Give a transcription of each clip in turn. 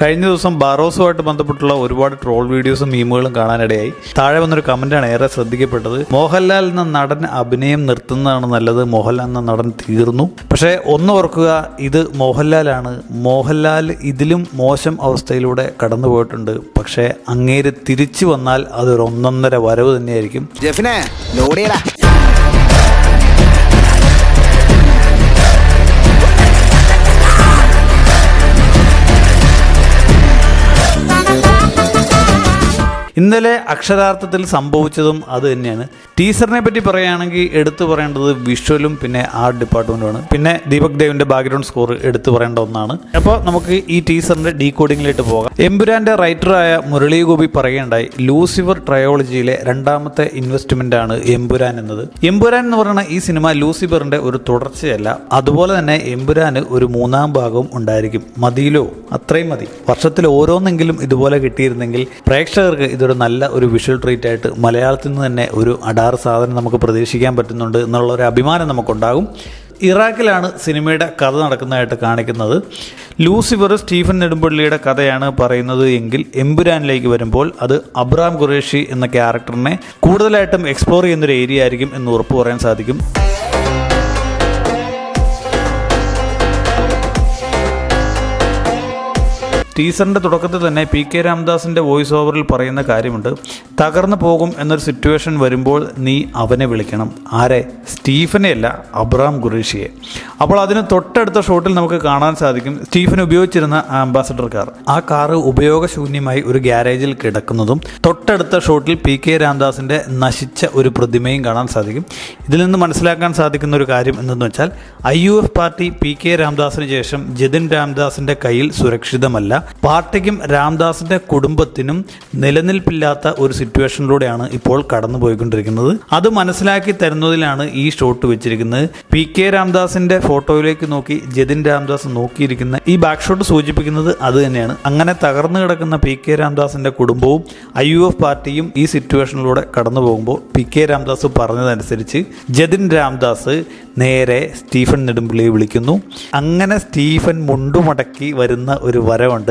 കഴിഞ്ഞ ദിവസം ബാറോസുമായിട്ട് ബന്ധപ്പെട്ടുള്ള ഒരുപാട് ട്രോൾ വീഡിയോസും മീമുകളും കാണാനിടയായി. താഴെ വന്നൊരു കമന്റാണ് ഏറെ ശ്രദ്ധിക്കപ്പെട്ടത്. മോഹൻലാൽ എന്ന നടൻ അഭിനയം നിർത്തുന്നതാണ് നല്ലത്, മോഹൻലാൽ എന്ന നടൻ തീർന്നു. പക്ഷേ ഒന്ന് ഓർക്കുക, ഇത് മോഹൻലാലാണ്. മോഹൻലാൽ ഇതിലും മോശം അവസ്ഥയിലൂടെ കടന്നു പോയിട്ടുണ്ട്. പക്ഷേ അങ്ങേര് തിരിച്ചു വന്നാൽ അതൊരു ഒന്നൊന്നര വരവ് തന്നെയായിരിക്കും. ഇന്നലെ അക്ഷരാർത്ഥത്തിൽ സംഭവിച്ചതും അത് തന്നെയാണ്. ടീസറിനെ പറ്റി പറയുകയാണെങ്കിൽ എടുത്തു പറയേണ്ടത് വിഷ്വലും പിന്നെ ആർട്ട് ഡിപ്പാർട്ട്മെൻറ്റുമാണ്. പിന്നെ ദീപക് ദേവിൻ്റെ ബാക്ക്ഗ്രൗണ്ട് സ്കോർ എടുത്തു പറയേണ്ട ഒന്നാണ്. അപ്പോൾ നമുക്ക് ഈ ടീസറിൻ്റെ ഡീകോഡിങ്ങിലേക്ക് പോകാം. എമ്പുരാൻ്റെ റൈറ്ററായ മുരളി ഗോപി പറയുകയുണ്ടായി, ലൂസിഫർ ട്രയോളജിയിലെ രണ്ടാമത്തെ ഇൻവെസ്റ്റ്മെൻ്റാണ് എമ്പുരാൻ എന്നത്. എമ്പുരാൻ എന്ന് പറയുന്ന ഈ സിനിമ ലൂസിഫറിൻ്റെ ഒരു തുടർച്ചയല്ല. അതുപോലെ തന്നെ എമ്പുരാന് ഒരു മൂന്നാം ഭാഗവും ഉണ്ടായിരിക്കും. മതിയിലോ? അത്രയും മതി. വർഷത്തിൽ ഓരോന്നെങ്കിലും ഇതുപോലെ കിട്ടിയിരുന്നെങ്കിൽ പ്രേക്ഷകർക്ക് ഇതൊരു നല്ല ഒരു വിഷ്വൽ ട്രീറ്റ് ആയിട്ട് മലയാളത്തിൽ നിന്ന് തന്നെ ഒരു അടാറ് സാധനം നമുക്ക് പ്രതീക്ഷിക്കാൻ പറ്റുന്നുണ്ട് എന്നുള്ള ഒരു അഭിമാനം നമുക്കുണ്ടാകും. ഇറാഖിലാണ് സിനിമയുടെ കഥ നടക്കുന്നതായിട്ട് കാണിക്കുന്നത്. ലൂസിഫർ സ്റ്റീഫൻ നെടുമ്പള്ളിയുടെ കഥയാണ് പറയുന്നത് എങ്കിൽ എമ്പുരാനിലേക്ക് വരുമ്പോൾ അത് അബ്രാം ഖുറേഷി എന്ന ക്യാരക്ടറിനെ കൂടുതലായിട്ടും എക്സ്പ്ലോർ ചെയ്യുന്നൊരു ഏരിയ ആയിരിക്കും എന്ന് ഉറപ്പ് പറയാൻ സാധിക്കും. ടീസറിൻ്റെ തുടക്കത്തിൽ തന്നെ PK രാംദാസിൻ്റെ വോയിസ് ഓവറിൽ പറയുന്ന കാര്യമുണ്ട്, തകർന്നു പോകും എന്നൊരു സിറ്റുവേഷൻ വരുമ്പോൾ നീ അവനെ വിളിക്കണം. ആരെ? സ്റ്റീഫനെ അല്ല, അബ്രാം ഖുറേഷിയെ. അപ്പോൾ അതിന് തൊട്ടടുത്ത ഷോട്ടിൽ നമുക്ക് കാണാൻ സാധിക്കും സ്റ്റീഫൻ ഉപയോഗിച്ചിരുന്ന ആംബാസഡർ കാർ. ആ കാറ് ഉപയോഗശൂന്യമായി ഒരു ഗ്യാരേജിൽ കിടക്കുന്നതും തൊട്ടടുത്ത ഷോട്ടിൽ PK രാംദാസിൻ്റെ നശിച്ച ഒരു പ്രതിമയും കാണാൻ സാധിക്കും. ഇതിൽ നിന്ന് മനസ്സിലാക്കാൻ സാധിക്കുന്ന ഒരു കാര്യം എന്തെന്ന് വെച്ചാൽ IUF പാർട്ടി PK രാംദാസിന് ശേഷം ജതിൻ രാംദാസിൻ്റെ കയ്യിൽ സുരക്ഷിതമല്ല. പാർട്ടിക്കും രാംദാസിന്റെ കുടുംബത്തിനും നിലനിൽപ്പില്ലാത്ത ഒരു സിറ്റുവേഷനിലൂടെയാണ് ഇപ്പോൾ കടന്നു പോയിക്കൊണ്ടിരിക്കുന്നത്. അത് മനസ്സിലാക്കി തരുന്നതിലാണ് ഈ ഷോട്ട് വെച്ചിരിക്കുന്നത്. PK രാംദാസിന്റെ ഫോട്ടോയിലേക്ക് നോക്കി ജതിൻ രാംദാസ് നോക്കിയിരിക്കുന്ന ഈ ബാക്ക് ഷോട്ട് സൂചിപ്പിക്കുന്നത് അത് തന്നെയാണ്. അങ്ങനെ തകർന്നു കിടക്കുന്ന PK രാംദാസിന്റെ കുടുംബവും IUF പാർട്ടിയും ഈ സിറ്റുവേഷനിലൂടെ കടന്നു പോകുമ്പോൾ PK രാംദാസ് പറഞ്ഞതനുസരിച്ച് ജതിൻ രാംദാസ് നേരെ സ്റ്റീഫൻ നെടുമ്പള്ളിയെ വിളിക്കുന്നു. അങ്ങനെ സ്റ്റീഫൻ മുണ്ടുമടക്കി വരുന്ന ഒരു വരവുണ്ട്.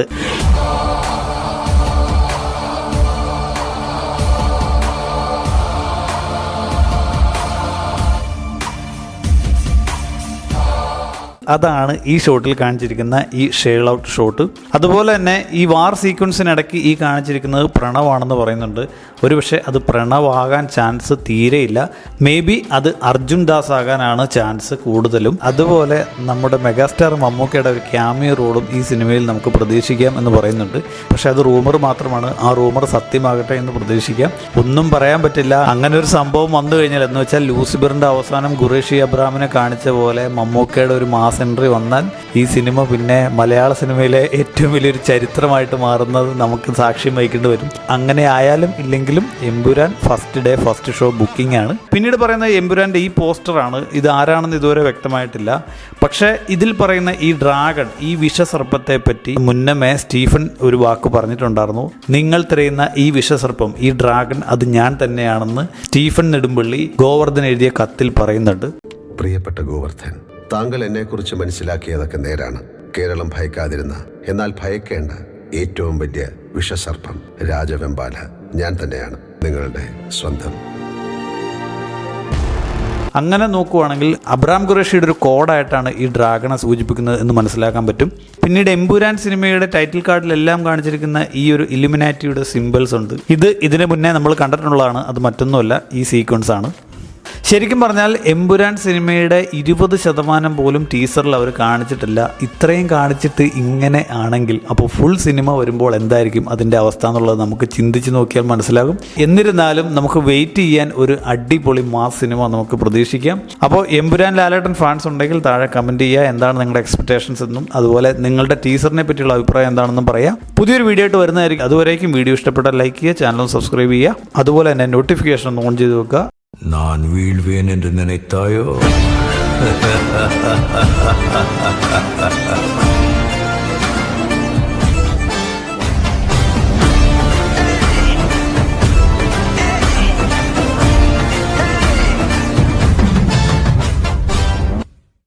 അതാണ് ഈ ഷോട്ടിൽ കാണിച്ചിരിക്കുന്ന ഈ ഷെയ്ഡ് ഔട്ട് ഷോട്ട്. അതുപോലെ തന്നെ ഈ വാർ സീക്വൻസിനിടയ്ക്ക് ഈ കാണിച്ചിരിക്കുന്നത് പ്രണവാണെന്ന് പറയുന്നുണ്ട്. ഒരുപക്ഷെ അത് പ്രണവാകാൻ ചാൻസ് തീരെയില്ല. മേ ബി അത് അർജുൻ ദാസ് ആകാനാണ് ചാൻസ് കൂടുതലും. അതുപോലെ നമ്മുടെ മെഗാസ്റ്റാർ മമ്മൂക്കയുടെ ഒരു ക്യാമിയോ റോളും ഈ സിനിമയിൽ നമുക്ക് പ്രതീക്ഷിക്കാം എന്ന് പറയുന്നുണ്ട്. പക്ഷെ അത് റൂമർ മാത്രമാണ്. ആ റൂമർ സത്യമാകട്ടെ എന്ന് പ്രതീക്ഷിക്കാം. ഒന്നും പറയാൻ പറ്റില്ല. അങ്ങനെ ഒരു സംഭവം വന്നു കഴിഞ്ഞാൽ എന്ന് വെച്ചാൽ ലൂസിഫറിൻ്റെ അവസാനം ഖുറേഷി അബ്രാമിനെ കാണിച്ച പോലെ മമ്മൂക്കയുടെ ഒരു മാസ് എൻട്രി വന്നാൽ ഈ സിനിമ പിന്നെ മലയാള സിനിമയിലെ ഏറ്റവും വലിയൊരു ചരിത്രമായിട്ട് മാറുന്നത് നമുക്ക് സാക്ഷ്യം വഹിക്കേണ്ടി വരും. അങ്ങനെ ആയാലും ഇല്ലെങ്കിലും Empuraan first day first show booking ആണ്. പിന്നീട് പറയുന്ന എമ്പുരാൻ്റെ ഈ പോസ്റ്ററാണ്. ഇത് ആരാണെന്ന് ഇതുവരെ വ്യക്തമായിട്ടില്ല. പക്ഷേ ഇതിൽ പറയുന്ന ഈ ഡ്രാഗൺ, ഈ വിഷസർപ്പത്തെ പറ്റി മുന്നമേ സ്റ്റീഫൻ ഒരു വാക്ക് പറഞ്ഞിട്ടുണ്ടായിരുന്നു. നിങ്ങൾ തിരയുന്ന ഈ വിഷസർപ്പം, ഈ ഡ്രാഗൺ, അത് ഞാൻ തന്നെയാണെന്ന് സ്റ്റീഫൻ നെടുമ്പള്ളി ഗോവർദ്ധൻ എഴുതിയ കത്തിൽ പറയുന്നുണ്ട്. പ്രിയപ്പെട്ട ഗോവർദ്ധൻ, താങ്കൾ എന്നെക്കുറിച്ച് മനസ്സിലാക്കിയതൊക്കെ നേരാണ്. കേരളം ഭയക്കാതിരുന്ന, എന്നാൽ ഭയക്കേണ്ട ഏറ്റവും വലിയ വിഷസർപ്പം രാജവെമ്പാല ഞാൻ തന്നെയാണ്, നിങ്ങളുടെ സ്വന്തം. അങ്ങനെ നോക്കുവാണെങ്കിൽ അബ്രാം ഖുറേഷിയുടെ ഒരു കോഡായിട്ടാണ് ഈ ഡ്രാഗണെ സൂചിപ്പിക്കുന്നത് എന്ന് മനസ്സിലാക്കാൻ പറ്റും. പിന്നീട് എമ്പുരാൻ സിനിമയുടെ ടൈറ്റിൽ കാർഡിലെല്ലാം കാണിച്ചിരിക്കുന്ന ഈ ഒരു ഇലുമിനാറ്റിയുടെ സിമ്പിൾസ് ഉണ്ട്. ഇതിന് മുന്നേ നമ്മൾ കണ്ടിട്ടുള്ളതാണ്. അത് മറ്റൊന്നുമല്ല, ഈ സീക്വൻസ് ആണ്. ശരിക്കും പറഞ്ഞാൽ എമ്പുരാൻ സിനിമയുടെ 20% പോലും ടീസറിൽ അവർ കാണിച്ചിട്ടില്ല. ഇത്രയും കാണിച്ചിട്ട് ഇങ്ങനെ ആണെങ്കിൽ അപ്പോൾ ഫുൾ സിനിമ വരുമ്പോൾ എന്തായിരിക്കും അതിൻ്റെ അവസ്ഥ എന്നുള്ളത് നമുക്ക് ചിന്തിച്ച് നോക്കിയാൽ മനസ്സിലാകും. എന്നിരുന്നാലും നമുക്ക് വെയിറ്റ് ചെയ്യാൻ ഒരു അടിപൊളി മാസ് സിനിമ നമുക്ക് പ്രതീക്ഷിക്കാം. അപ്പോൾ എമ്പുരാൻ ലാലേട്ടൻ ഫാൻസ് ഉണ്ടെങ്കിൽ താഴെ കമൻറ്റ് ചെയ്യുക, എന്താണ് നിങ്ങളുടെ എക്സ്പെക്ടേഷൻസ് എന്നും അതുപോലെ നിങ്ങളുടെ ടീസറിനെ പറ്റിയുള്ള അഭിപ്രായം എന്താണെന്നും പറയാം. പുതിയൊരു വീഡിയോ ആയിട്ട് വരുന്നതായിരിക്കും. അതുവരേക്കും വീഡിയോ ഇഷ്ടപ്പെട്ടാൽ ലൈക്ക് ചെയ്യുക, ചാനൽ സബ്സ്ക്രൈബ് ചെയ്യുക, അതുപോലെ തന്നെ നോട്ടിഫിക്കേഷൻ ഓൺ ചെയ്ത് വെക്കുക. நான் வீழ்வேன் என்று நினைத்தாயோ?